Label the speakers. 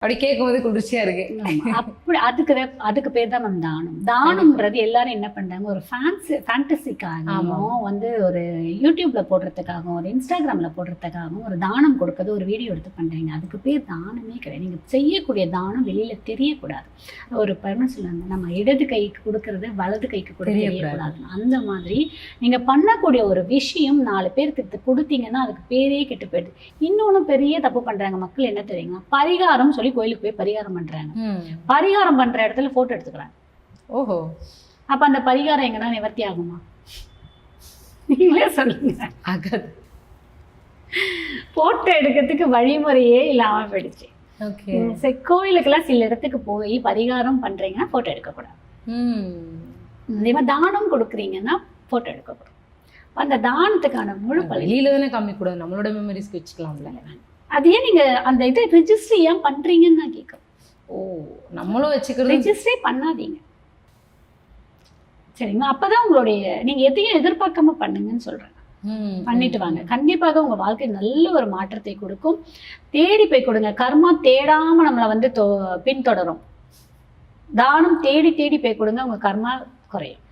Speaker 1: அப்படி கேட்கும்போது குளிர்ச்சியா இருக்கு.
Speaker 2: அப்படி அதுக்கு பேர் தான் மேம் தானம். தானம்ன்றது எல்லாரும் என்ன பண்றாங்க, ஒரு ஃபேண்டசிக்காகவும் வந்து ஒரு யூடியூப்ல போடுறதுக்காகவும் ஒரு இன்ஸ்டாகிராம்ல போடுறதுக்காகவும் ஒரு தானம் கொடுக்கறது ஒரு வீடியோ எடுத்து பண்றீங்க. அதுக்கு பேர் தானமே கிடையாது. நீங்க செய்யக்கூடிய தானம் வெளியில தெரியக்கூடாது. ஒரு பர்மன் சொல்லுவாங்க, நம்ம இடது கைக்கு கொடுக்கறது வலது கைக்கு கூட தெரியக்கூடாது. அந்த மாதிரி நீங்க பண்ணக்கூடிய ஒரு விஷயம் 4 பேருக்கு கொடுத்தீங்கன்னா அதுக்கு பேரே கெட்டு போயிடுது. இன்னொன்னு பெரிய தப்பு பண்றாங்க மக்கள், என்ன தெரியுங்க, பரிகாரம் சொல்லி கோயிலுக்கு போய் பரிகாரம் பண்றாங்க. பரிகாரம் பண்ற இடத்துல போட்டோ எடுத்துக்கிறாங்க.
Speaker 1: ஓஹோ,
Speaker 2: அப்ப அந்த பரிகாரம் எங்கன்னா நிவர்த்தி ஆகுமா? நீங்களே சொல்லுங்க. போட்டோ எடுக்கிறதுக்கு வழிமுறையே இல்லாம போயிடுச்சு. கோயிலுக்கெல்லாம் சில இடத்துக்கு போய் பரிகாரம் பண்றீங்கன்னா போட்டோ எடுக்கக்கூடாது. அதே மாதிரி தானம் கொடுக்குறீங்கன்னா போட்டோ எடுக்கக்கூடாது. அந்த தானத்துக்கான முழு
Speaker 1: வெளியில தானே காமிக்கூடாது, நம்மளோட மெமரிஸ்க்கு வச்சுக்கலாம்ல.
Speaker 2: அது ஏன் நீங்க அந்த இதை ரிஜிஸ்டர் ஏன் பண்றீங்கன்னு நான் கேட்குறேன்.
Speaker 1: ஓ, நம்மளும் வச்சுக்கிறது.
Speaker 2: ரிஜிஸ்டரே பண்ணாதீங்க சரிங்களா? அப்பதான் உங்களுடைய நீங்க எதையும் எதிர்பார்க்காம பண்ணுங்கன்னு சொல்றேன். பண்ணிட்டு வாங்க, கண்டிப்பாக உங்க வாழ்க்கை நல்ல ஒரு மாற்றத்தை கொடுக்கும். தேடி போய் கொடுங்க. கர்மா தேடாம நம்மளை வந்து பின்தொடரும். தானம் தேடி தேடி போய் கொடுங்க, உங்க கர்மா குறையும்.